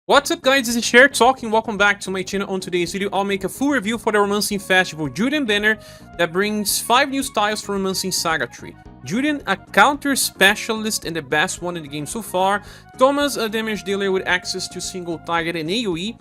What's up guys, this is Cher talking, welcome back to my channel. On today's video, I'll make a full review for the Romancing Festival Julian banner that brings 5 new styles for Romancing SaGa tree. Julian, a counter specialist and the best one in the game so far. Thomas, a damage dealer with access to single target and AoE.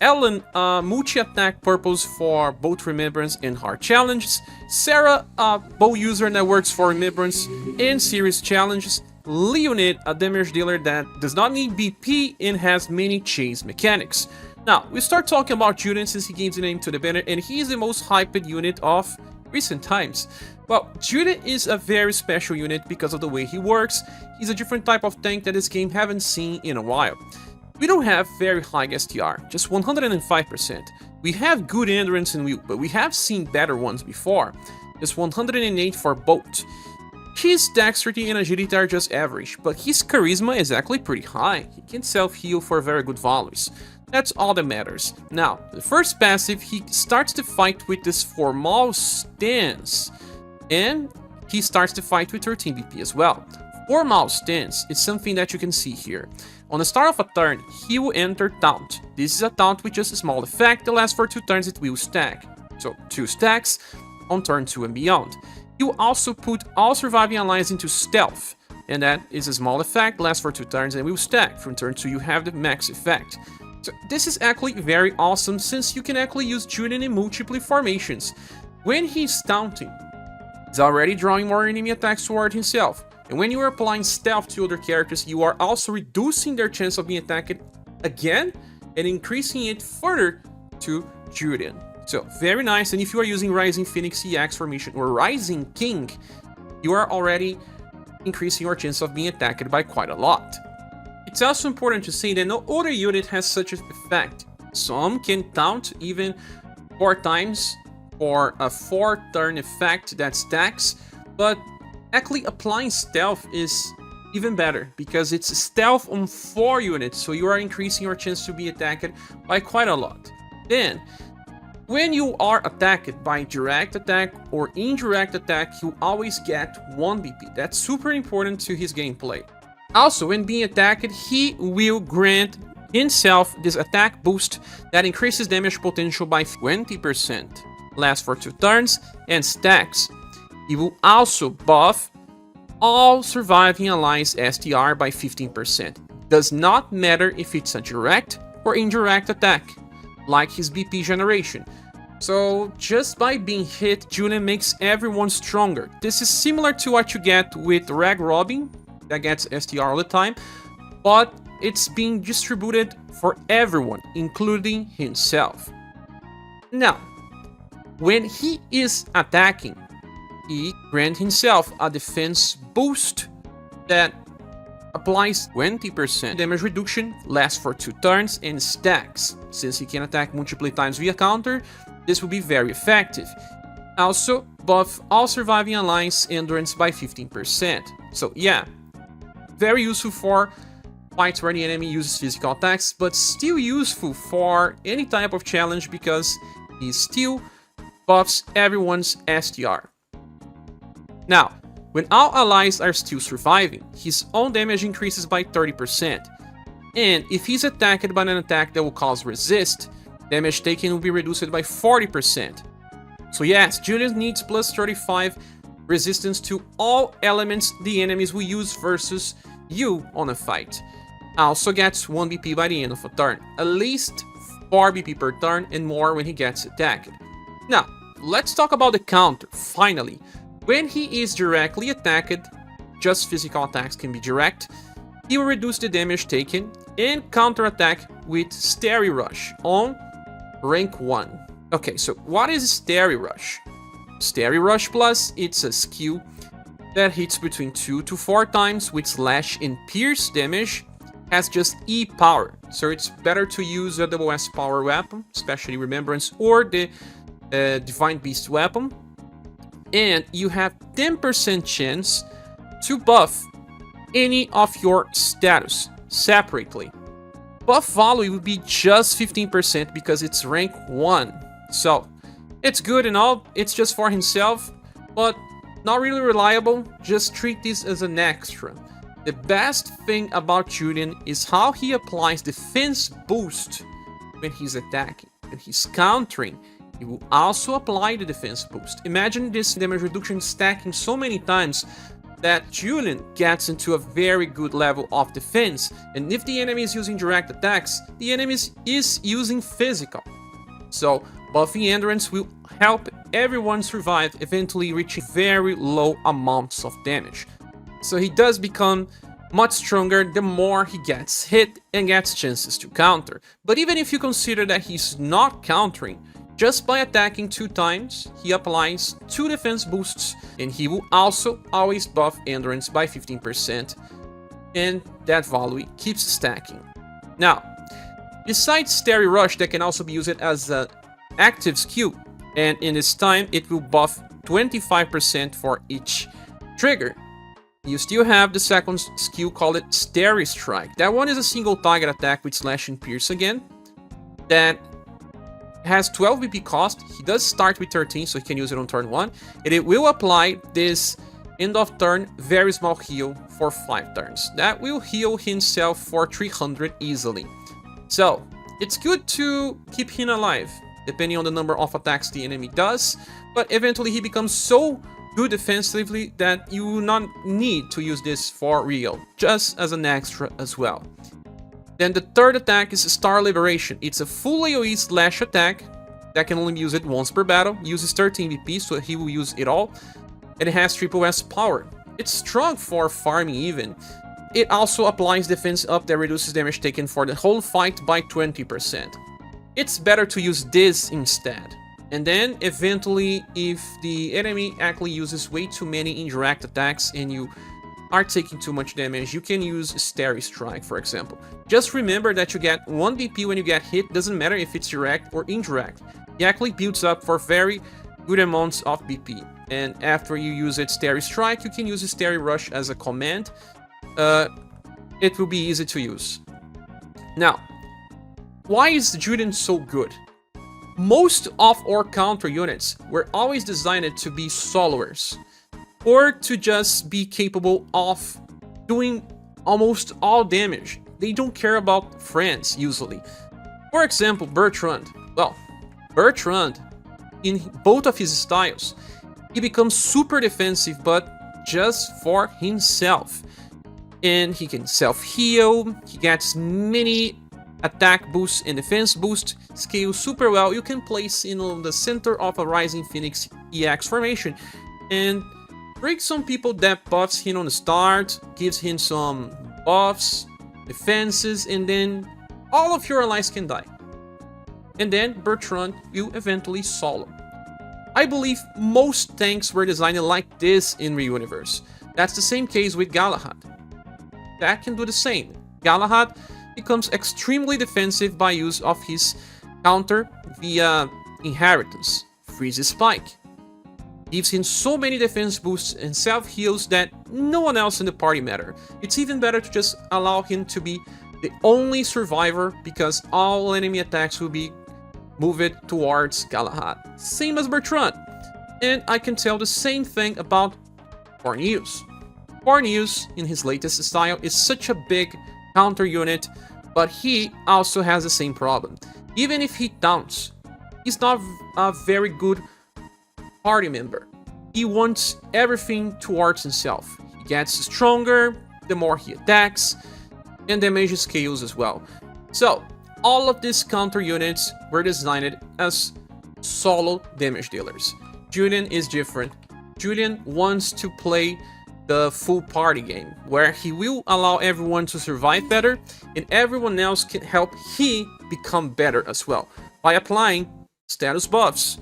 Ellen, a multi-attack purpose for both remembrance and hard challenges. Sarah, a bow user that works for remembrance and serious challenges. Leonid, a damage dealer that does not need BP and has many chase mechanics. Now, we start talking about Julian since he gave the name to the banner, and he is the most hyped unit of recent times. Well, Julian is a very special unit because of the way he works. He's a different type of tank that this game haven't seen in a while. We don't have very high STR, just 105%. We have good endurance, but we have seen better ones before. Just 108 for both. His dexterity and agility are just average, but his charisma is actually pretty high. He can self-heal for very good values. That's all that matters. Now, the first passive, he starts the fight with this formal stance, and he starts the fight with 13 BP as well. Formal stance is something that you can see here. On the start of a turn, he will enter taunt. This is a taunt with just a small effect that lasts for 2 turns. It will stack. So 2 stacks on turn 2 and beyond. You also put all surviving allies into stealth, and that is a small effect, lasts for 2 turns and will stack. From turn 2 you have the max effect. So this is actually very awesome since you can actually use Julian in multiple formations. When he's taunting, he's already drawing more enemy attacks toward himself, and when you are applying stealth to other characters, you are also reducing their chance of being attacked again and increasing it further to Julian. So, very nice, and if you are using Rising Phoenix EX formation or Rising King, you are already increasing your chance of being attacked by quite a lot. It's also important to say that no other unit has such an effect. Some can taunt even 4 times for a 4-turn effect that stacks, but actually applying stealth is even better because it's stealth on 4 units, so you are increasing your chance to be attacked by quite a lot. Then, when you are attacked by direct attack or indirect attack, you always get 1 BP. That's super important to his gameplay. Also, when being attacked, he will grant himself this attack boost that increases damage potential by 20%. Lasts for 2 turns and stacks. He will also buff all surviving allies STR by 15%. Does not matter if it's a direct or indirect attack, like his BP generation. So just by being hit, Julian makes everyone stronger. This is similar to what you get with Rag Robin, that gets STR all the time, but it's being distributed for everyone, including himself. Now, when he is attacking, he grants himself a defense boost that applies 20% damage reduction, lasts for 2 turns, and stacks. Since he can attack multiple times via counter, this will be very effective. Also, buff all surviving allies endurance by 15%. So yeah, very useful for fights where the enemy uses physical attacks, but still useful for any type of challenge because he still buffs everyone's STR. Now, when all allies are still surviving, his own damage increases by 30%. And if he's attacked by an attack that will cause resist, damage taken will be reduced by 40%. So yes, Julian needs plus 35 resistance to all elements the enemies will use versus you on a fight. Also gets 1 BP by the end of a turn, at least 4 BP per turn and more when he gets attacked. Now, let's talk about the counter, finally. When he is directly attacked, just physical attacks can be direct, he will reduce the damage taken and counter-attack with Starry Rush on rank 1. Okay, so what is Starry Rush? Starry Rush Plus, it's a skill that hits between 2 to 4 times with slash and pierce damage, has just E power, so it's better to use a double S power weapon, especially Remembrance or the Divine Beast weapon. And you have 10% chance to buff any of your status separately. Buff value would be just 15% because it's rank 1. So it's good and all, it's just for himself, but not really reliable. Just treat this as an extra. The best thing about Julian is how he applies defense boost when he's attacking. When he's countering, he will also apply the defense boost. Imagine this damage reduction stacking so many times that Julian gets into a very good level of defense, and if the enemy is using direct attacks, the enemy is using physical. So buffing endurance will help everyone survive, eventually reaching very low amounts of damage. So he does become much stronger the more he gets hit and gets chances to counter. But even if you consider that he's not countering, just by attacking 2 times, he applies 2 defense boosts, and he will also always buff endurance by 15%, and that value keeps stacking. Now, besides Starry Rush that can also be used as an active skill, and in this time it will buff 25% for each trigger, you still have the second skill called Starry Strike. That one is a single target attack with slash and pierce again, that has 12 BP cost. He does start with 13, so he can use it on turn 1, and it will apply this end of turn very small heal for 5 turns. That will heal himself for 300 easily. So it's good to keep him alive, depending on the number of attacks the enemy does, but eventually he becomes so good defensively that you will not need to use this for real, just as an extra as well. Then the third attack is Star Liberation. It's a full AoE slash attack that can only be used once per battle, uses 13 BP, so he will use it all, and it has triple S power. It's strong for farming even. It also applies defense up that reduces damage taken for the whole fight by 20%. It's better to use this instead. And then eventually, if the enemy actually uses way too many indirect attacks and you are taking too much damage, you can use Starry Strike, for example. Just remember that you get 1 BP when you get hit, doesn't matter if it's direct or indirect. It actually builds up for very good amounts of BP. And after you use it Starry Strike, you can use Starry Rush as a command. It will be easy to use. Now, why is Julian so good? Most of our counter units were always designed to be soloers, or to just be capable of doing almost all damage. They don't care about friends, usually. For example, Bertrand. Well, Bertrand, in both of his styles, he becomes super defensive, but just for himself. And he can self-heal, he gets many attack boost and defense boost, scales super well. You can place in the center of a Rising Phoenix EX formation and break some people that buffs him on the start, gives him some buffs, defenses, and then all of your allies can die. And then Bertrand will eventually solo. I believe most tanks were designed like this in UniverSe. That's the same case with Galahad. That can do the same. Galahad becomes extremely defensive by use of his counter via inheritance, Freeze Spike. Gives him so many defense boosts and self-heals that no one else in the party matter. It's even better to just allow him to be the only survivor, because all enemy attacks will be moved towards Galahad. Same as Bertrand. And I can tell the same thing about Cornelius. Cornelius, in his latest style, is such a big counter unit, but he also has the same problem. Even if he taunts, he's not a very good party member. He wants everything towards himself. He gets stronger the more he attacks, and damage scales as well. So, all of these counter units were designed as solo damage dealers. Julian is different. Julian wants to play the full party game, where he will allow everyone to survive better, and everyone else can help he become better as well, by applying status buffs,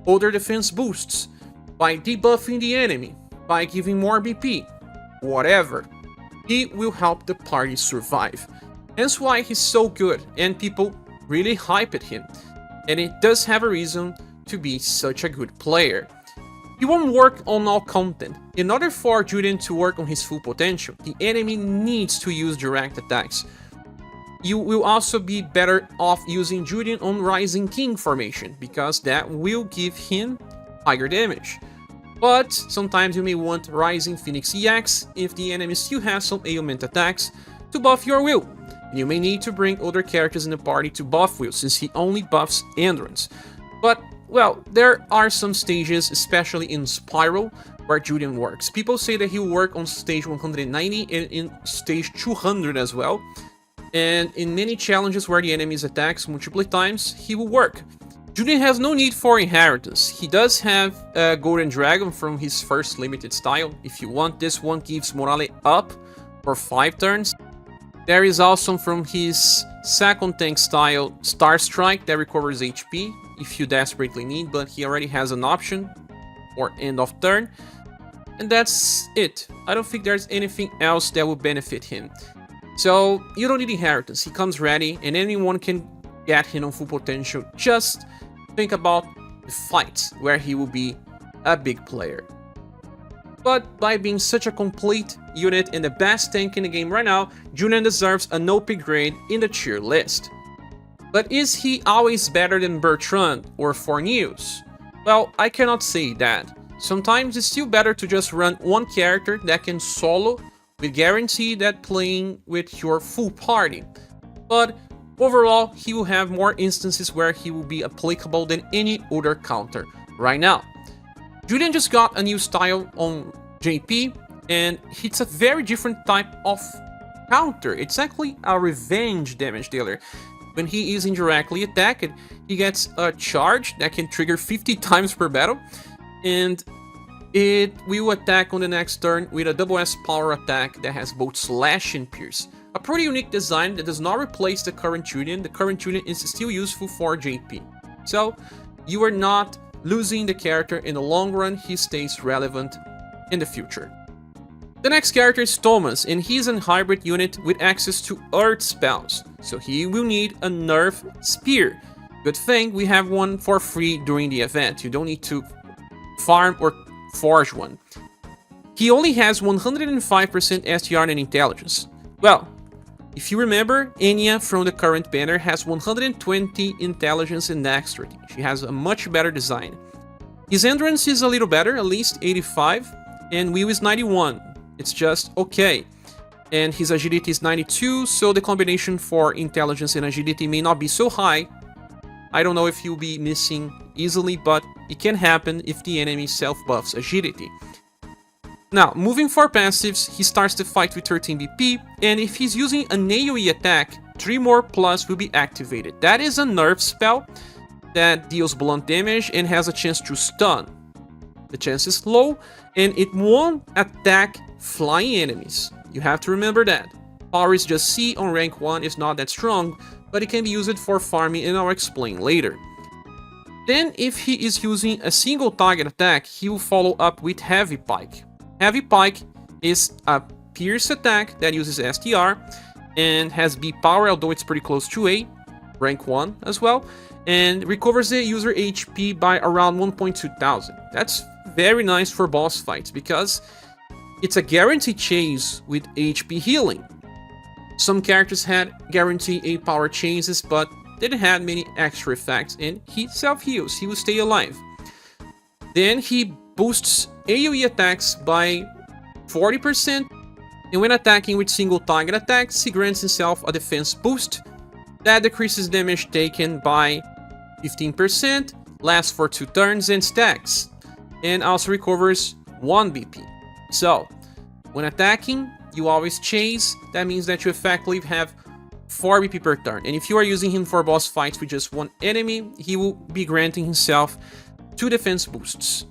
other defense boosts, by debuffing the enemy, by giving more BP, whatever. He will help the party survive. That's why he's so good, and people really hype at him, and it does have a reason to be such a good player. He won't work on all content. In order for Julian to work on his full potential, the enemy needs to use direct attacks. You will also be better off using Julian on Rising King formation, because that will give him higher damage. But sometimes you may want Rising Phoenix EX if the enemy still has some ailment attacks to buff your Will. And you may need to bring other characters in the party to buff Will, since he only buffs Endurance. But, well, there are some stages, especially in Spiral, where Julian works. People say that he will work on stage 190 and in stage 200 as well. And in many challenges where the enemies attacks multiple times, he will work. Julian has no need for inheritance. He does have a Golden Dragon from his first limited style. If you want, this one gives morale up for 5 turns. There is also from his second tank style, Star Strike, that recovers HP if you desperately need, but he already has an option for end of turn. And that's it. I don't think there's anything else that will benefit him. So you don't need inheritance. He comes ready and anyone can get him on full potential. Just think about the fights where he will be a big player. But by being such a complete unit and the best tank in the game right now, Julian deserves an OP grade in the tier list. But is he always better than Bertrand or Forneus? Well, I cannot say that. Sometimes it's still better to just run one character that can solo with guarantee that playing with your full party. But overall, he will have more instances where he will be applicable than any other counter right now. Julian just got a new style on JP, and it's a very different type of counter. It's actually a revenge damage dealer. When he is indirectly attacked, he gets a charge that can trigger 50 times per battle, and it will attack on the next turn with a double S power attack that has both slash and pierce. A pretty unique design that does not replace the current Julian. The current Julian is still useful for JP. So you are not losing the character in the long run, he stays relevant in the future. The next character is Thomas, and he's a hybrid unit with access to Earth spells, so he will need a nerf spear. Good thing we have one for free during the event, you don't need to farm or forge one. He only has 105% SGR and intelligence. Well, if you remember, Enya from the current banner has 120 intelligence and dexterity. She has a much better design. His endurance is a little better, at least 85, and will is 91. It's just okay. And his agility is 92, so the combination for intelligence and agility may not be so high. I don't know if he'll be missing easily, but it can happen if the enemy self-buffs agility. Now, moving for passives, he starts the fight with 13 BP, and if he's using an AoE attack, 3 more plus will be activated. That is a nerf spell that deals blunt damage and has a chance to stun. The chance is low, and it won't attack flying enemies. You have to remember that. Power is just C on rank 1, is not that strong, but it can be used for farming, and I'll explain later. Then, if he is using a single target attack, he will follow up with Heavy Pike. Heavy Pike is a pierce attack that uses STR and has B power, although it's pretty close to A, rank 1 as well, and recovers the user HP by around 1.2 thousand. That's very nice for boss fights because it's a guaranteed chase with HP healing. Some characters had guaranteed A power chases, but didn't have many extra effects, and he self-heals, he will stay alive. Then he boosts AoE attacks by 40%, and when attacking with single target attacks, he grants himself a defense boost that decreases damage taken by 15%, lasts for 2 turns and stacks, and also recovers 1 BP. So, when attacking, you always chase. That means that you effectively have 4 BP per turn, and if you are using him for boss fights with just one enemy, he will be granting himself 2 defense boosts.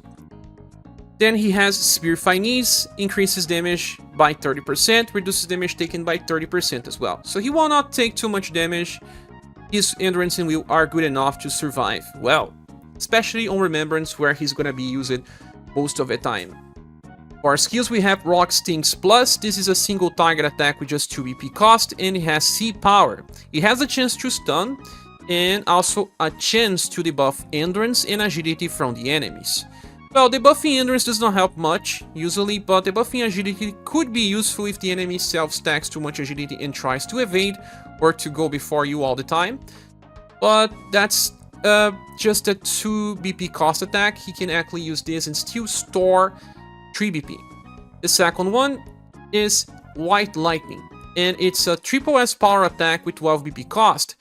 Then he has Spear Finis, increases damage by 30%, reduces damage taken by 30% as well. So he will not take too much damage. His endurance and will are good enough to survive well, especially on Remembrance where he's gonna be used most of the time. For our skills, we have Rock Stings Plus. This is a single target attack with just 2 BP cost, and it has C power. It has a chance to stun, and also a chance to debuff endurance and agility from the enemies. Well, debuffing endurance does not help much, usually, but debuffing agility could be useful if the enemy self-stacks too much agility and tries to evade or to go before you all the time. But that's just a 2 BP cost attack. He can actually use this and still store 3 BP. The second one is White Lightning, and it's a triple S power attack with 12 BP cost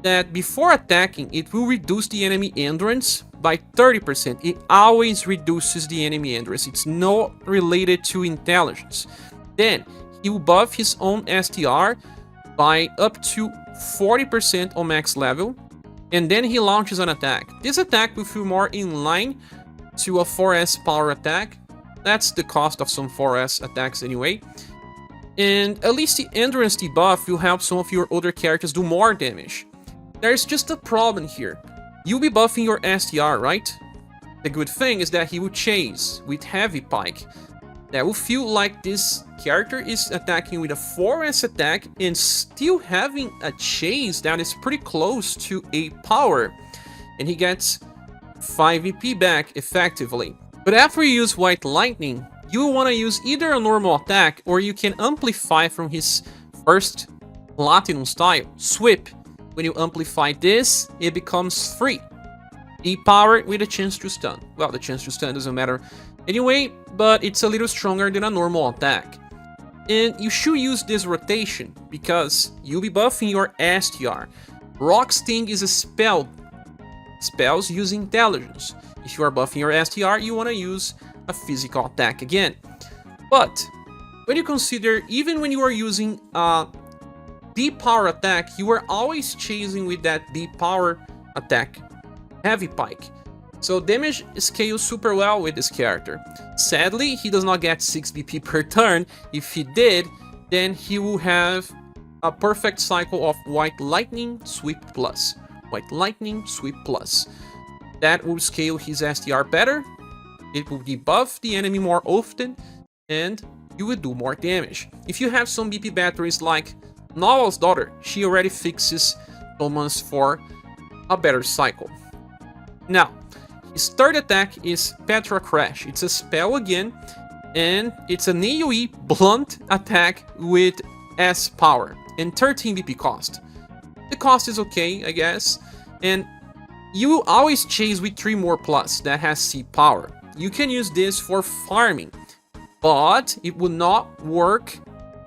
that before attacking, it will reduce the enemy endurance by 30%. It always reduces the enemy endurance. It's not related to intelligence. Then he will buff his own STR by up to 40% on max level, and then he launches an attack. This attack will feel more in line to a 4S power attack. That's the cost of some 4S attacks anyway. And at least the endurance debuff will help some of your other characters do more damage. There's just a problem here. You'll be buffing your STR, right? The good thing is that he will chase with heavy pike. That will feel like this character is attacking with a 4S attack and still having a chase that is pretty close to a power. And he gets 5 VP back effectively. But after you use White Lightning, you will want to use either a normal attack or you can amplify from his first Platinum style, Sweep. When you amplify this, it becomes free. E-power with a chance to stun. Well, the chance to stun doesn't matter anyway, but it's a little stronger than a normal attack. And you should use this rotation because you'll be buffing your STR. Rock Sting is a spell. Spells use intelligence. If you are buffing your STR, you want to use a physical attack again. But when you consider, even when you are using a B-power attack, you are always chasing with that B-power attack, Heavy Pike. So damage scales super well with this character. Sadly, he does not get 6 BP per turn. If he did, then he will have a perfect cycle of White Lightning, Sweep Plus. White Lightning, Sweep Plus. That will scale his STR better. It will debuff the enemy more often, and you will do more damage. If you have some BP batteries like Noel's daughter, she already fixes Thomas for a better cycle. Now, his third attack is Petra Crash. It's a spell again, and it's an AoE blunt attack with S power and 13 BP cost. The cost is okay, I guess, and you always chase with 3 more plus that has C power. You can use this for farming, but it will not work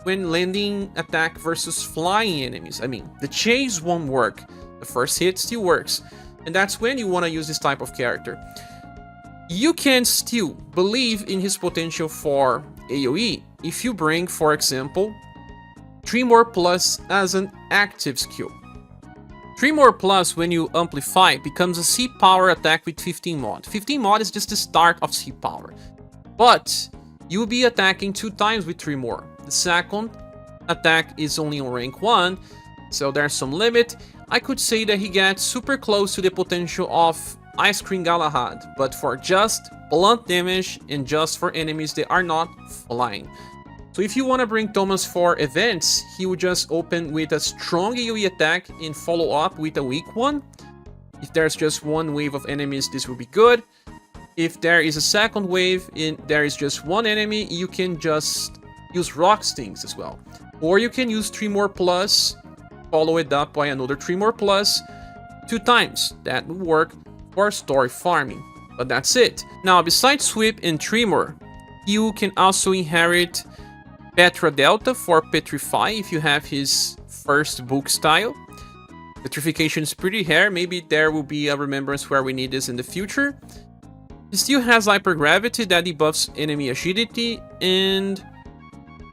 when landing attack versus flying enemies. I mean, the chase won't work. The first hit still works, and that's when you want to use this type of character. You can still believe in his potential for AoE if you bring, for example, 3 more plus as an active skill. 3 more plus when you amplify becomes a C power attack with 15 mod. 15 mod is just the start of C power, but you'll be attacking 2 times with 3 more. The second attack is only on rank 1, so there's some limit. I could say that he gets super close to the potential of Ice Cream Galahad, but for just blunt damage and just for enemies that are not flying. So if you want to bring Thomas for events, he will just open with a strong AoE attack and follow up with a weak one. If there's just one wave of enemies, this will be good. If there is a second wave and there is just one enemy, you can just use Rock Stings as well. Or you can use 3 more plus, follow it up by another 3 more plus 2 times. That will work for story farming, but that's it. Now, besides Sweep and Tremor, you can also inherit Petra Delta for Petrify if you have his first book style. Petrification is pretty rare. Maybe there will be a remembrance where we need this in the future. He still has Hypergravity that debuffs enemy agility, and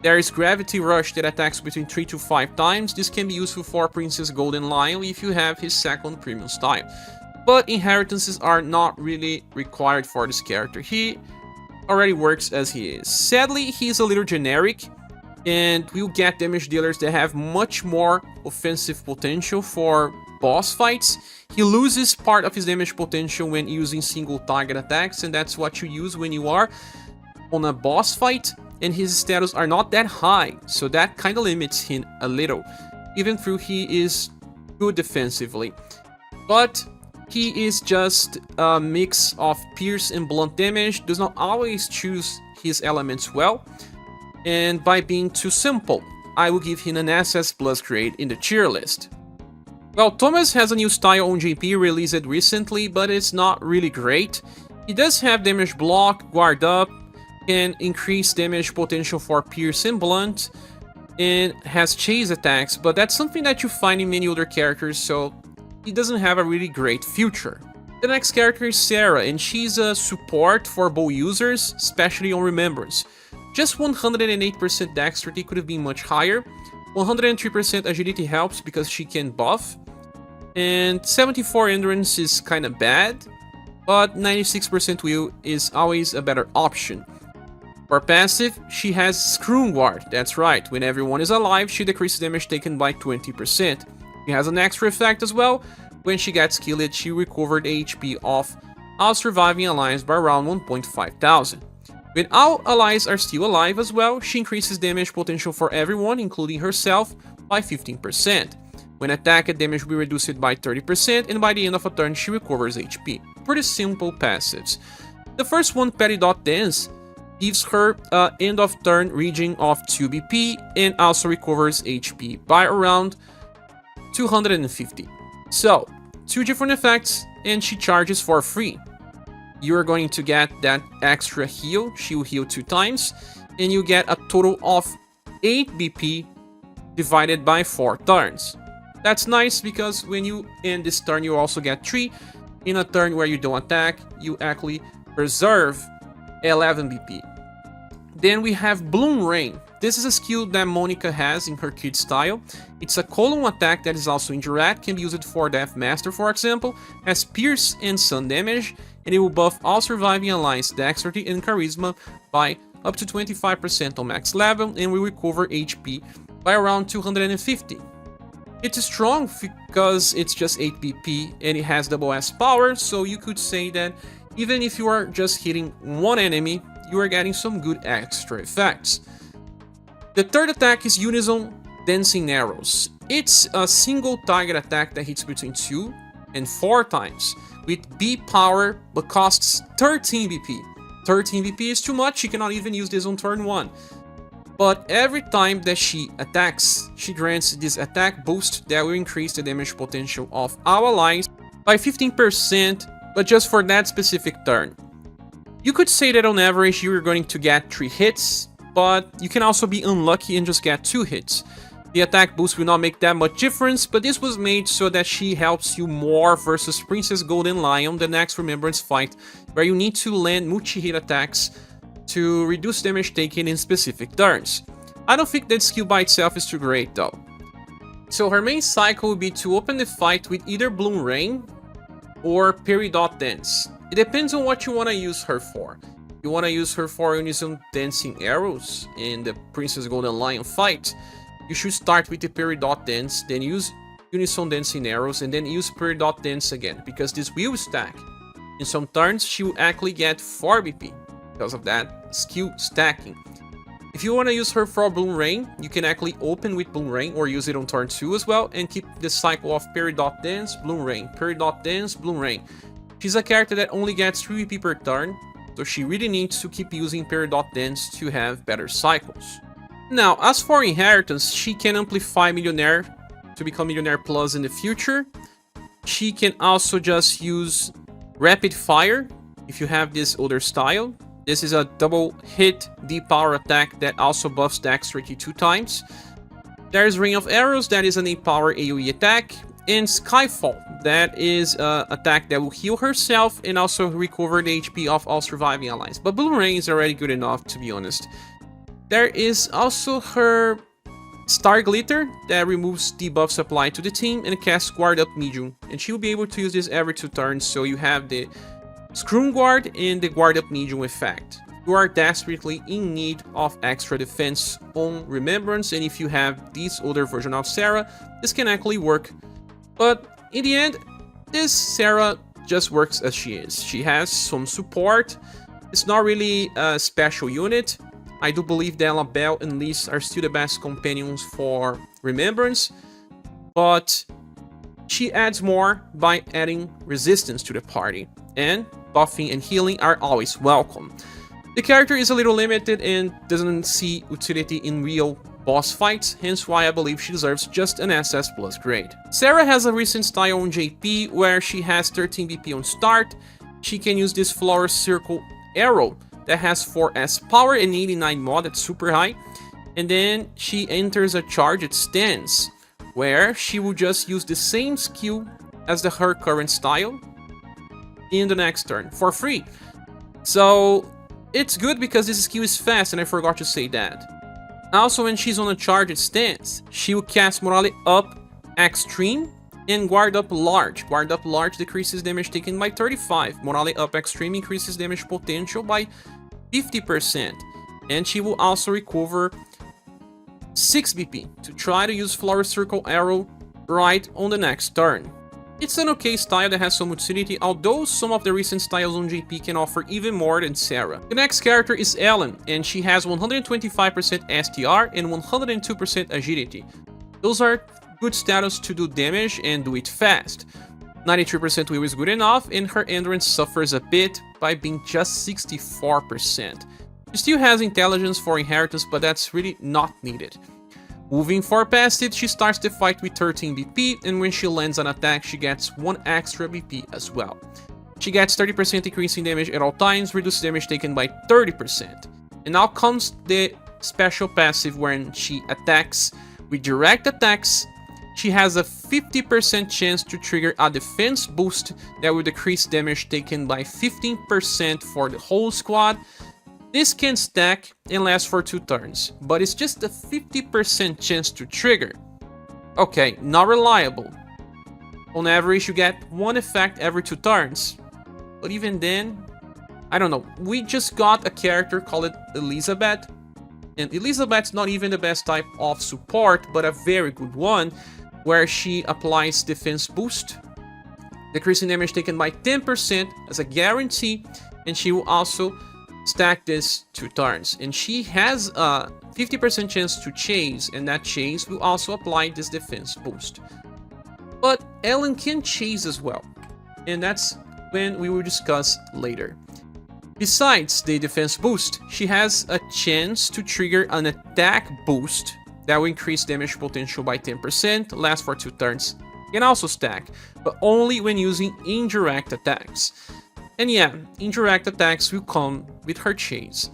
there is Gravity Rush that attacks between 3 to 5 times. This can be useful for Princess Golden Lion if you have his second premium style. But inheritances are not really required for this character. He already works as he is. Sadly, he's a little generic, and we'll get damage dealers that have much more offensive potential for boss fights. He loses part of his damage potential when using single target attacks, and that's what you use when you are on a boss fight, and his status are not that high, so that kind of limits him a little, even though he is good defensively. But he is just a mix of pierce and blunt damage, does not always choose his elements well, and by being too simple, I will give him an SS Plus grade in the tier list. Well, Thomas has a new style on JP released recently, but it's not really great. He does have damage block, guard up, can increase damage potential for pierce and blunt, and has chase attacks, but that's something that you find in many other characters, so he doesn't have a really great future. The next character is SaGa, and she's a support for bow users, especially on remembrance. Just 108% dexterity could have been much higher, 103% agility helps because she can buff, and 74 endurance is kinda bad, but 96% will is always a better option. For passive, she has Scrum Guard, that's right, when everyone is alive, she decreases damage taken by 20%. She has an extra effect as well, when she gets killed, she recovered HP of all surviving allies by around 1,500. When all allies are still alive as well, she increases damage potential for everyone, including herself, by 15%. When attacked, damage will be reduced by 30%, and by the end of a turn, she recovers HP. Pretty simple passives. The first one, Petty Dot Dance, gives her end of turn regen of 2 BP, and also recovers HP by around 250. So, 2 different effects, and she charges for free. You're going to get that extra heal, she will heal 2 times, and you get a total of 8 BP divided by 4 turns. That's nice because when you end this turn, you also get 3. In a turn where you don't attack, you actually preserve 11 BP. Then we have Bloom Rain. This is a skill that Monica has in her kid style. It's a column attack that is also indirect, can be used for Death Master for example, has Pierce and Sun damage, and it will buff all surviving allies dexterity and charisma by up to 25% on max level, and will recover HP by around 250. It's strong because it's just 8 BP and it has double S power, so you could say that even if you are just hitting one enemy, you are getting some good extra effects. The third attack is Unison Dancing Arrows. It's a single target attack that hits between 2 and 4 times, with B power but costs 13 BP. 13 BP is too much, you cannot even use this on turn 1. But every time that she attacks, she grants this attack boost that will increase the damage potential of our allies by 15%, but just for that specific turn. You could say that on average you're going to get 3 hits, but you can also be unlucky and just get 2 hits. The attack boost will not make that much difference, but this was made so that she helps you more versus Princess Golden Lion, the next remembrance fight, where you need to land multi-hit attacks to reduce damage taken in specific turns. I don't think that skill by itself is too great though. So her main cycle will be to open the fight with either Bloom Rain or Peridot Dance. It depends on what you want to use her for. You want to use her for Unison Dancing Arrows in the Princess Golden Lion fight, you should start with the Peridot Dance, then use Unison Dancing Arrows, and then use Peridot Dance again, because this will stack. In some turns, she will actually get 4 BP because of that skill stacking. If you want to use her for Bloom Rain, you can actually open with Bloom Rain or use it on turn 2 as well, and keep the cycle of Peridot Dance, Bloom Rain, Peridot Dance, Bloom Rain. She's a character that only gets 3 BP per turn, so she really needs to keep using Peridot Dance to have better cycles. Now, as for inheritance, she can amplify Millionaire to become Millionaire Plus in the future. She can also just use Rapid Fire if you have this older style. This is a double hit deep power attack that also buffs dexterity 2 times. There's Ring of Arrows, that is an 8 power AoE attack. And Skyfall, that is an attack that will heal herself and also recover the HP of all surviving allies. But Bloom Rain is already good enough, to be honest. There is also her Star Glitter that removes debuffs applied to the team and casts Guard Up Medium. And she will be able to use this every 2 turns, so you have the Scrum Guard and the Guard Up Medium effect. You are desperately in need of extra defense on Remembrance, and if you have this older version of SaGa, this can actually work. But in the end, this SaGa just works as she is. She has some support. It's not really a special unit. I do believe that LaBelle and Liz are still the best companions for Remembrance, but she adds more by adding resistance to the party, and buffing and healing are always welcome. The character is a little limited and doesn't see utility in real boss fights, hence why I believe she deserves just an SS Plus grade. Sarah has a recent style on JP where she has 13 BP on start. She can use this flower circle arrow that has 4S power and 89 mod, that's super high. And then she enters a charged stance where she will just use the same skill as her current style in the next turn for free. So it's good because this skill is fast, and I forgot to say that. Also, when she's on a charged stance, she will cast Morale Up Extreme and Guard Up Large. Guard Up Large decreases damage taken by 35. Morale Up Extreme increases damage potential by 50%. And she will also recover 6 BP to try to use Flower Circle Arrow right on the next turn. It's an okay style that has some utility, although some of the recent styles on JP can offer even more than Sarah. The next character is Ellen, and she has 125% STR and 102% agility. Those are good status to do damage and do it fast. 93% will is good enough, and her endurance suffers a bit by being just 64%. She still has intelligence for inheritance, but that's really not needed. Moving far past it, she starts the fight with 13 BP, and when she lands an attack, she gets 1 extra BP as well. She gets 30% increase in damage at all times, reduces damage taken by 30%. And now comes the special passive when she attacks with direct attacks. She has a 50% chance to trigger a defense boost that will decrease damage taken by 15% for the whole squad. This can stack and last for 2 turns, but it's just a 50% chance to trigger. Okay, not reliable. On average, you get 1 effect every 2 turns. But even then, I don't know. We just got a character called Elizabeth. And Elizabeth's not even the best type of support, but a very good one, where she applies defense boost, decreasing damage taken by 10% as a guarantee, and she will also stack this 2 turns, and she has a 50% chance to chase, and that chase will also apply this defense boost. But Ellen can chase as well, and that's when we will discuss later. Besides the defense boost, she has a chance to trigger an attack boost that will increase damage potential by 10%, last for 2 turns, can also stack, but only when using indirect attacks. And yeah, indirect attacks will come with her chase.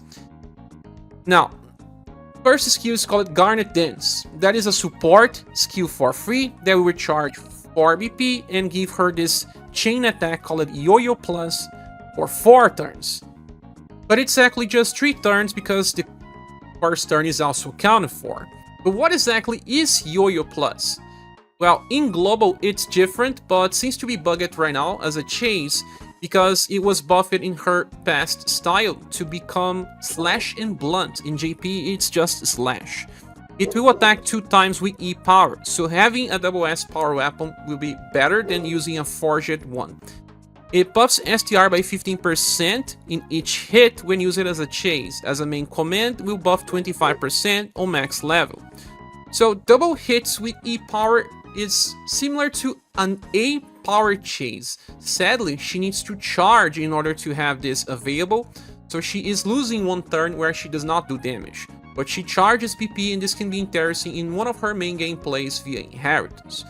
Now, first skill is called Garnet Dance. That is a support skill for free that will recharge 4 BP and give her this chain attack called Yo-Yo Plus for 4 turns. But it's actually just 3 turns because the first turn is also accounted for. But what exactly is Yo-Yo Plus? Well, in global it's different, but seems to be bugged right now as a chase, because it was buffed in her past style to become Slash and Blunt. In JP, it's just Slash. It will attack 2 times with E power, so having a double S power weapon will be better than using a forged one. It buffs STR by 15% in each hit when used as a chase. As a main command, will buff 25% on max level. So double hits with E power is similar to an A power chase. Sadly, she needs to charge in order to have this available, so she is losing 1 turn where she does not do damage. But she charges PP, and this can be interesting in one of her main gameplays via inheritance.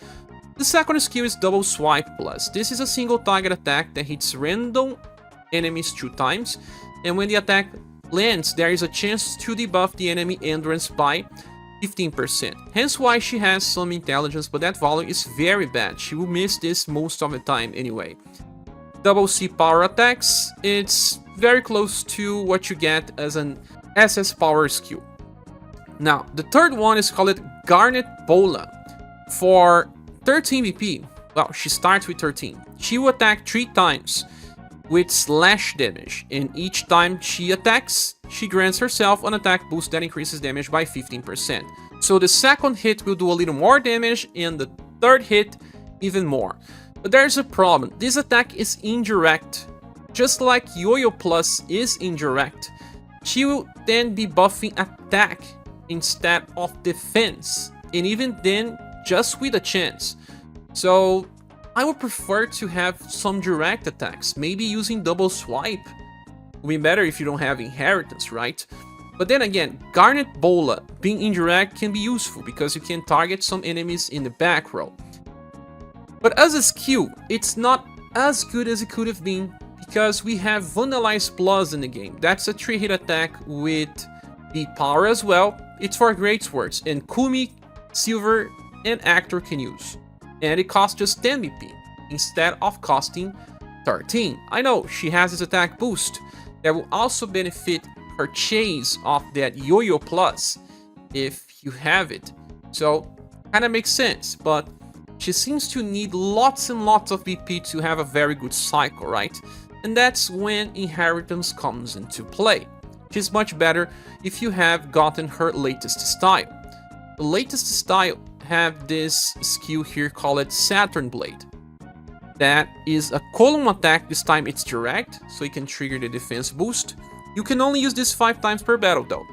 The second skill is Double Swipe Plus. This is a single target attack that hits random enemies 2 times, and when the attack lands, there is a chance to debuff the enemy endurance by 15%. Hence why she has some intelligence, but that value is very bad. She will miss this most of the time anyway. Double C power attacks, it's very close to what you get as an SS power skill. Now, the third one is called Garnet Bola. For 13 BP, well, she starts with 13. She will attack 3 times with slash damage, and each time she attacks, she grants herself an attack boost that increases damage by 15%. So the second hit will do a little more damage, and the third hit even more. But there's a problem. This attack is indirect. Just like Yo-Yo Plus is indirect, she will then be buffing attack instead of defense, and even then just with a chance. So I would prefer to have some direct attacks, maybe using double swipe. Would be better if you don't have inheritance, right? But then again, Garnet Bola being indirect can be useful because you can target some enemies in the back row. But as a skill, it's not as good as it could have been because we have Vandalize Plus in the game. That's a 3-hit attack with the power as well. It's for great swords, and Kumi, Silver, and Actor can use. And it costs just 10 BP instead of costing 13. I know, she has this attack boost that will also benefit her chase of that Yo-Yo Plus if you have it. So, kinda makes sense, but she seems to need lots and lots of BP to have a very good cycle, right? And that's when Inheritance comes into play. She's much better if you have gotten her latest style. The latest style have this skill here called Saturn Blade. That is a column attack. This time it's direct, so you can trigger the defense boost. You can only use this 5 times per battle though.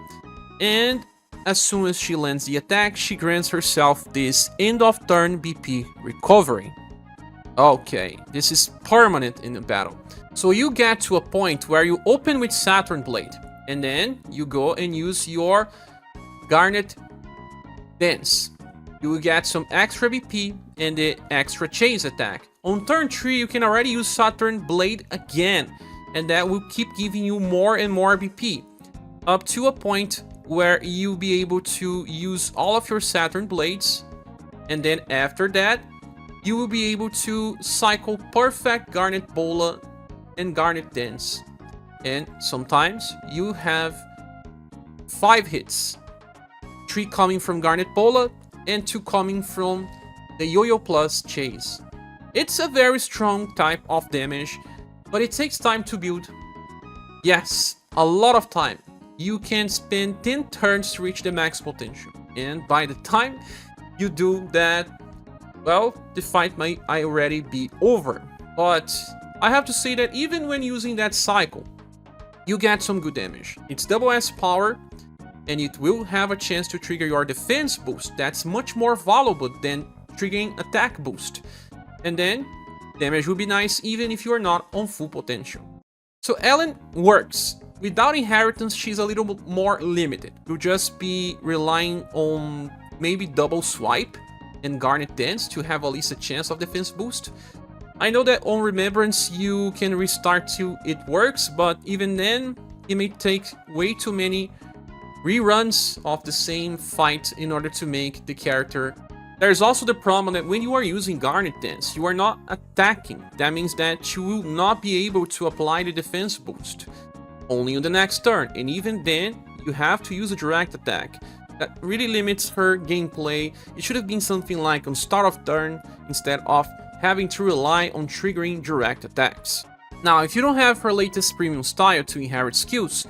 And as soon as she lands the attack, she grants herself this end of turn BP recovery. Okay, this is permanent in the battle. So you get to a point where you open with Saturn Blade, and then you go and use your Garnet Dance. You will get some extra BP and the extra chase attack. On turn 3, you can already use Saturn Blade again, and that will keep giving you more and more BP, up to a point where you'll be able to use all of your Saturn Blades, and then after that, you will be able to cycle perfect Garnet Bola and Garnet Dance. And sometimes you have 5 hits, 3 coming from Garnet Bola and 2 coming from the Yo-Yo Plus chase. It's a very strong type of damage, but it takes time to build. Yes, a lot of time. You can spend 10 turns to reach the max potential, and by the time you do that, well, the fight might already be over. But I have to say that even when using that cycle, you get some good damage. It's double S power, and it will have a chance to trigger your defense boost. That's much more valuable than triggering attack boost. And then, damage will be nice even if you are not on full potential. So Ellen works. Without Inheritance, she's a little more limited. You'll just be relying on maybe double swipe and Garnet Dance to have at least a chance of defense boost. I know that on Remembrance you can restart till it works, but even then, it may take way too many reruns of the same fight in order to make the character. There's also the problem that when you are using Garnet Dance, you are not attacking. That means that you will not be able to apply the defense boost, only on the next turn, and even then, you have to use a direct attack. That really limits her gameplay. It should have been something like on start of turn, instead of having to rely on triggering direct attacks. Now, if you don't have her latest premium style to inherit skills,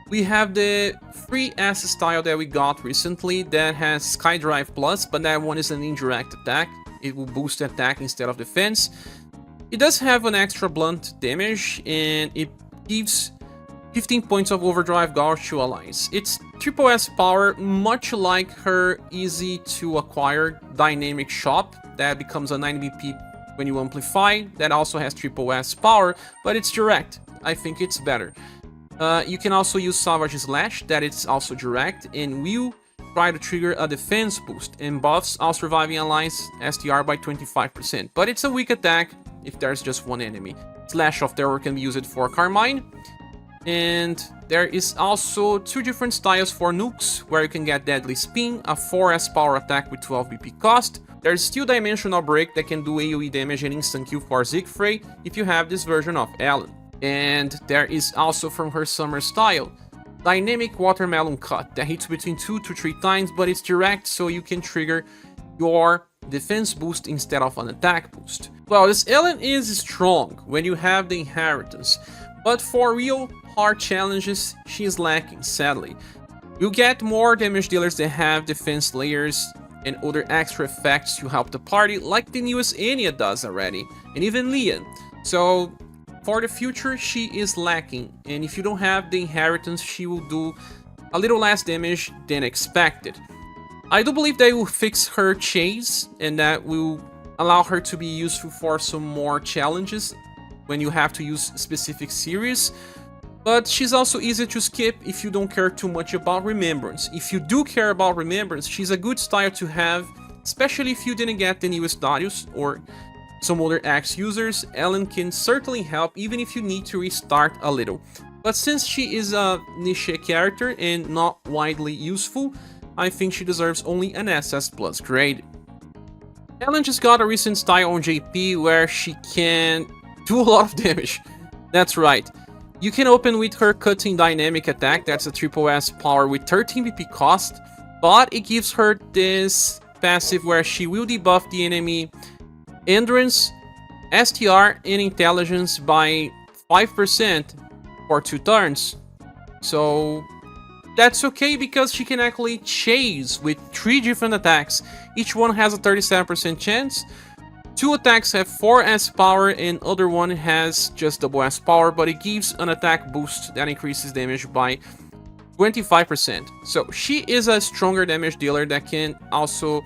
we have the free S style that we got recently that has Skydrive Plus, but that one is an indirect attack. It will boost attack instead of defense. It does have an extra blunt damage, and it gives 15 points of overdrive gauge to allies. It's triple S power, much like her easy to acquire dynamic shop that becomes a 9 BP when you amplify. That also has triple S power, but it's direct. I think it's better. You can also use Savage Slash, that it's also direct, and will try to trigger a defense boost, and buffs all surviving allies STR by 25%. But it's a weak attack if there's just one enemy. Slash of Terror can be used for Carmine. And there is also 2 different styles for nukes, where you can get Deadly Spin, a 4S power attack with 12 BP cost. There's still Dimensional Break that can do AoE damage and instant kill for Siegfried if you have this version of Ellen. And there is also from her summer style, Dynamic Watermelon Cut, that hits between 2 to 3 times, but it's direct, so you can trigger your defense boost instead of an attack boost. Well, this Ellen is strong when you have the Inheritance, but for real hard challenges, she is lacking, sadly. You get more damage dealers that have defense layers and other extra effects to help the party, like the newest Anya does already, and even Leon. So, for the future, she is lacking, and if you don't have the Inheritance, she will do a little less damage than expected. I do believe they will fix her chase, and that will allow her to be useful for some more challenges when you have to use specific series. But she's also easy to skip if you don't care too much about remembrance. If you do care about remembrance, she's a good style to have, especially if you didn't get the newest Darius or some other Axe users. Ellen can certainly help even if you need to restart a little. But since she is a niche character and not widely useful, I think she deserves only an SS Plus grade. Ellen just got a recent style on JP where she can do a lot of damage. That's right. You can open with her cutting dynamic attack, that's a triple S power with 13 BP cost, but it gives her this passive where she will debuff the enemy endurance, STR, and intelligence by 5% for 2 turns. So that's okay because she can actually chase with 3 different attacks. Each one has a 37% chance. 2 attacks have 4S power and other one has just double S power, but it gives an attack boost that increases damage by 25%. So she is a stronger damage dealer that can also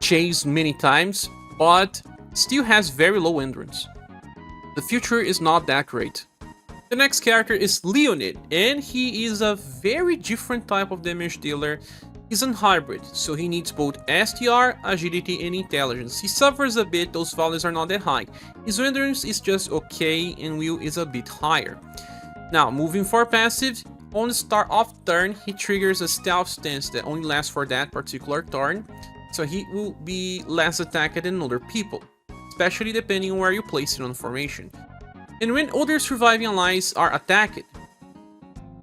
chase many times, but still has very low endurance. The future is not that great. The next character is Leonid, and he is a very different type of damage dealer. He's a hybrid, so he needs both STR, agility, and intelligence. He suffers a bit, those values are not that high. His endurance is just okay, and will is a bit higher. Now, moving for passive, on the start of turn, he triggers a stealth stance that only lasts for that particular turn, so he will be less attacked than other people, especially depending on where you place it on formation. And when other surviving allies are attacked,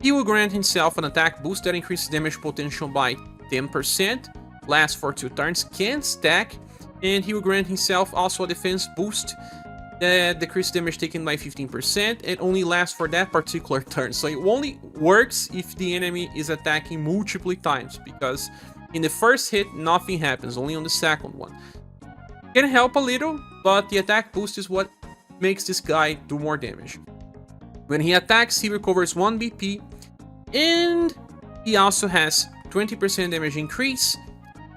he will grant himself an attack boost that increases damage potential by 10%, lasts for 2 turns, can stack, and he will grant himself also a defense boost that decreases damage taken by 15%, and only lasts for that particular turn. So it only works if the enemy is attacking multiple times, because in the first hit nothing happens, only on the second one. Can help a little, but the attack boost is what makes this guy do more damage. When he attacks, he recovers 1 BP, and he also has 20% damage increase,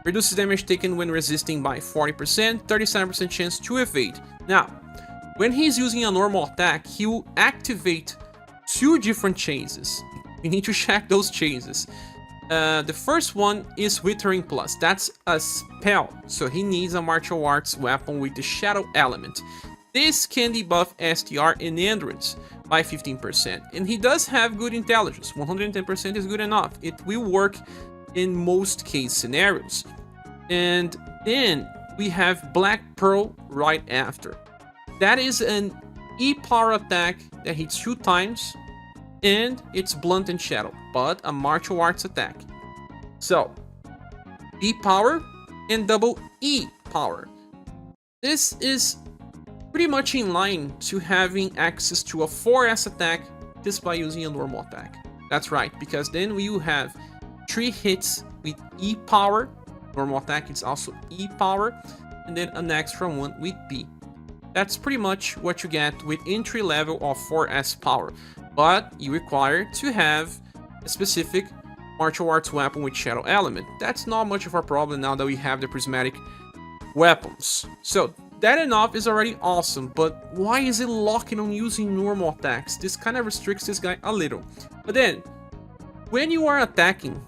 reduces damage taken when resisting by 40%, 37% chance to evade. Now, when he's using a normal attack, he will activate 2 different chases. You need to check those chases. The first one is Withering Plus, that's a spell, so he needs a martial arts weapon with the shadow element. This can debuff STR and endurance by 15%, and he does have good intelligence. 110% is good enough. It will work in most case scenarios. And then we have Black Pearl right after. That is an E-power attack that hits 2 times, and it's blunt and shadow, but a martial arts attack. So, E-power and double E-power. This is pretty much in line to having access to a 4S attack just by using a normal attack. That's right, because then we will have 3 hits with E-power, normal attack is also E-power, and then an extra one with B. That's pretty much what you get with entry level of 4S power, but you require to have a specific martial arts weapon with shadow element. That's not much of a problem now that we have the prismatic weapons. So that enough is already awesome, but why is it locking on using normal attacks? This kind of restricts this guy a little. But then, when you are attacking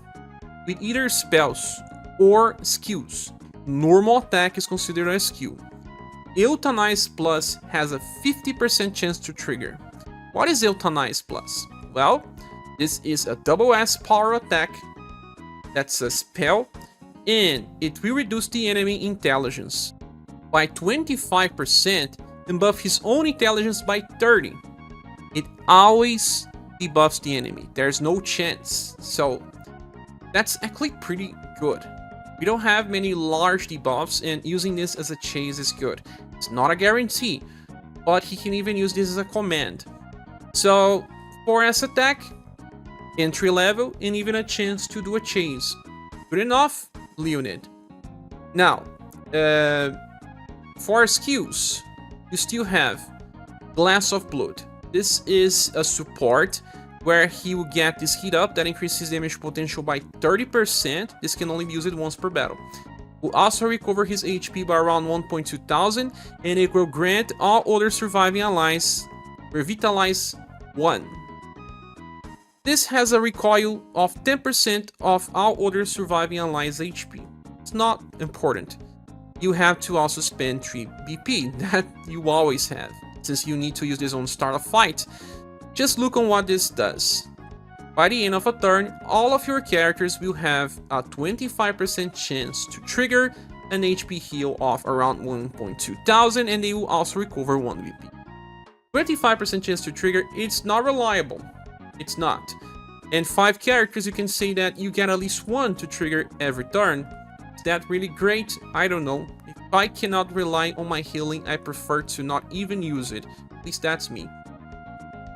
with either spells or skills, normal attack is considered a skill. Euthanize Plus has a 50% chance to trigger. What is Euthanize Plus? Well, this is a double S power attack, that's a spell, and it will reduce the enemy intelligence by 25% and buff his own intelligence by 30. It always debuffs the enemy, there's no chance, so that's actually pretty good. We don't have many large debuffs, and using this as a chase is good. It's not a guarantee, but he can even use this as a command. So 4S attack, entry level, and even a chance to do a chase. Good enough, Leonid. Now, for skills, you still have Glass of Blood. This is a support where he will get this heat up that increases damage potential by 30%. This can only be used once per battle. Will also recover his HP by around 1.2 thousand, and it will grant all other surviving allies revitalize 1. This has a recoil of 10% of all other surviving allies' HP. It's not important. You have to also spend 3 BP, that you always have, since you need to use this on start of fight. Just look on what this does. By the end of a turn, all of your characters will have a 25% chance to trigger an HP heal of around 1.2 thousand, and they will also recover 1 BP. 25% chance to trigger, it's not reliable. It's not. And 5 characters, you can say that you get at least 1 to trigger every turn. Is that really great? I don't know. If I cannot rely on my healing, I prefer to not even use it. At least that's me.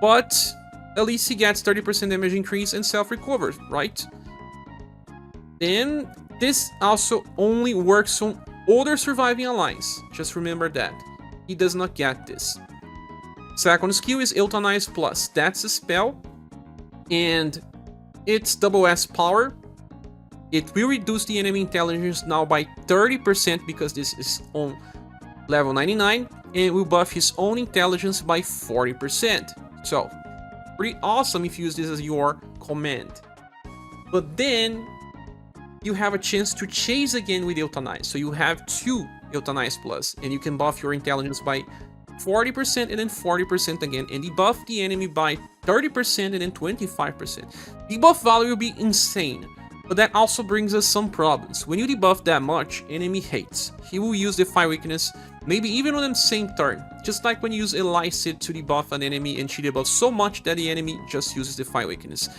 But at least he gets 30% damage increase and self-recover, right? Then this also only works on other surviving allies. Just remember that. He does not get this. Second skill is Euthanize Plus. That's a spell. And it's double S power. It will reduce the enemy intelligence now by 30% because this is on level 99, and will buff his own intelligence by 40%. So, pretty awesome if you use this as your command. But then, you have a chance to chase again with Euthanize. So you have 2 Euthanize Plus, and you can buff your intelligence by 40% and then 40% again, and debuff the enemy by 30% and then 25%. Debuff value will be insane, but that also brings us some problems. When you debuff that much, enemy hates. He will use Defy Weakness, maybe even on the same turn, just like when you use Elicit to debuff an enemy and she debuffs so much that the enemy just uses Defy Weakness.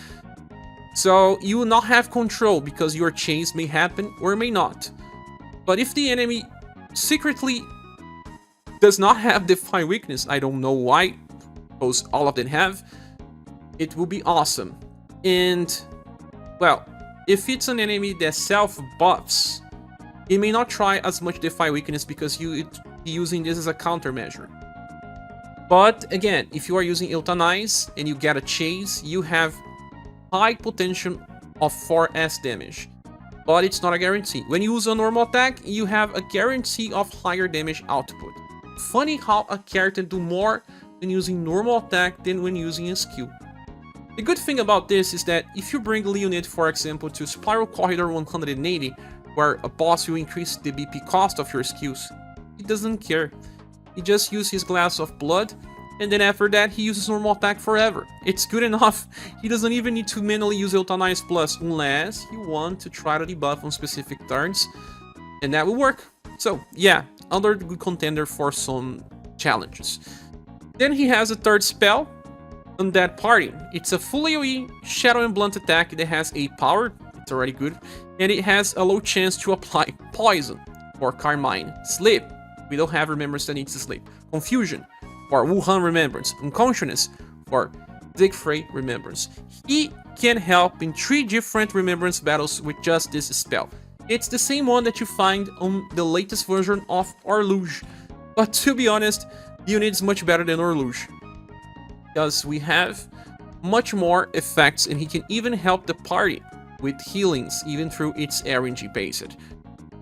So you will not have control because your chase may happen or may not. But if the enemy secretly does not have Defy Weakness, I don't know why, because all of them have, it will be awesome. And, well, if it's an enemy that self-buffs, it may not try as much Defy Weakness because you're using this as a countermeasure. But, again, if you are using Euthanize and you get a chase, you have high potential of 4S damage. But it's not a guarantee. When you use a normal attack, you have a guarantee of higher damage output. Funny how a character do more when using normal attack than when using a skill. The good thing about this is that if you bring Leonid, for example, to Spiral Corridor 180, where a boss will increase the BP cost of your skills, he doesn't care. He just uses his glass of blood, and then after that he uses normal attack forever. It's good enough. He doesn't even need to manually use Euthanize Plus unless you want to try to debuff on specific turns, and that will work. So yeah, another good contender for some challenges. Then he has a third spell, Undead Party. It's a full AoE Shadow and Blunt attack that has 8 power, it's already good, and it has a low chance to apply Poison or Carmine. Sleep, we don't have Remembrance that needs to sleep. Confusion for Wuhan Remembrance. Unconsciousness for Siegfried Remembrance. He can help in 3 different Remembrance battles with just this spell. It's the same one that you find on the latest version of Orluge. But to be honest, Unit is much better than Orluge, because we have much more effects and he can even help the party with healings even through its RNG based.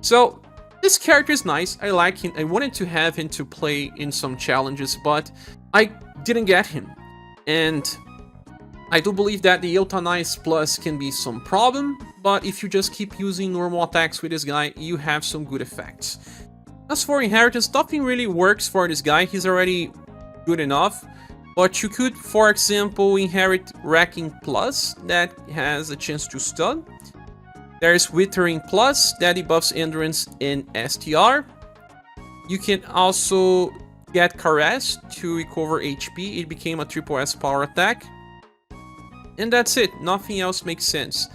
So this character is nice, I like him, I wanted to have him to play in some challenges, but I didn't get him. And I do believe that the Euthanize Plus can be some problem, but if you just keep using normal attacks with this guy, you have some good effects. As for Inheritance, nothing really works for this guy, he's already good enough. But you could, for example, inherit Wrecking Plus, that has a chance to stun. There's Withering Plus, that debuffs Endurance and STR. You can also get Caress to recover HP, it became a triple S power attack. And that's it, nothing else makes sense.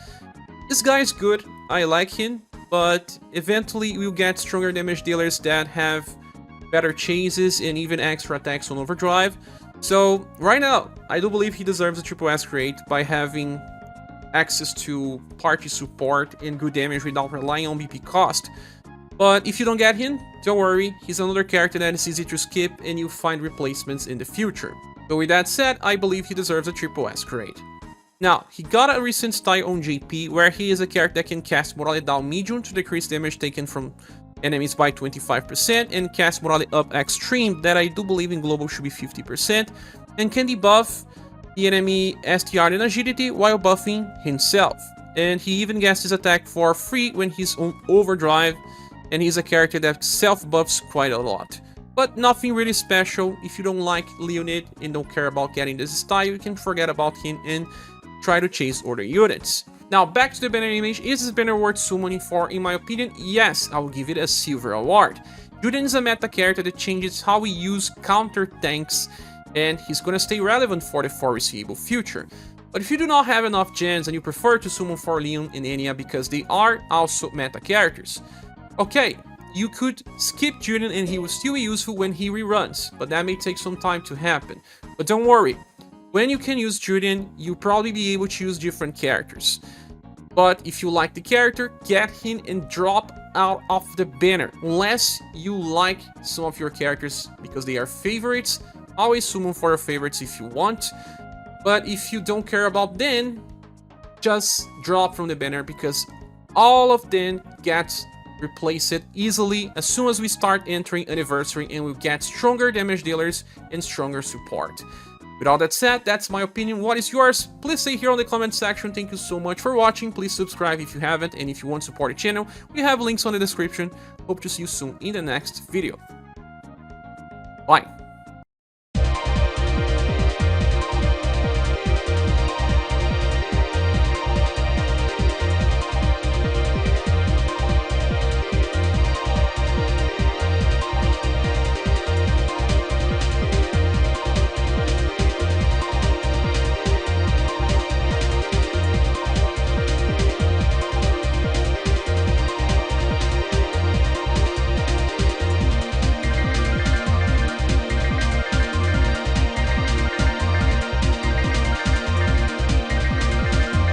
This guy is good, I like him, but eventually we'll get stronger damage dealers that have better chases and even extra attacks on Overdrive. So, right now, I do believe he deserves a triple S grade by having access to party support and good damage without relying on BP cost. But if you don't get him, don't worry, he's another character that is easy to skip and you'll find replacements in the future. So with that said, I believe he deserves a triple S grade. Now, he got a recent style on JP where he is a character that can cast Morale down medium to decrease damage taken from enemies by 25% and cast Morale up extreme that I do believe in global should be 50% and can debuff the enemy STR and agility while buffing himself. And he even gets his attack for free when he's on overdrive, and he's a character that self-buffs quite a lot. But nothing really special. If you don't like Leonid and don't care about getting this style, you can forget about him and try to chase other units. Now back to the banner image. Is this banner worth summoning for? In my opinion, yes, I will give it a silver award. Julian is a meta character that changes how we use counter tanks, and he's gonna stay relevant for the foreseeable future. But if you do not have enough gens and you prefer to summon for Leon and Enya because they are also meta characters, okay, you could skip Julian and he will still be useful when he reruns, but that may take some time to happen. But don't worry, when you can use Julian, you'll probably be able to use different characters. But if you like the character, get him and drop out of the banner. Unless you like some of your characters because they are favorites, always summon for your favorites if you want. But if you don't care about them, just drop from the banner because all of them get replaced easily as soon as we start entering UniverSe, and we'll get stronger damage dealers and stronger support. With all that said, that's my opinion. What is yours? Please say here on the comment section. Thank you so much for watching. Please subscribe if you haven't, and if you want to support the channel, we have links on the description. Hope to see you soon in the next video. Bye.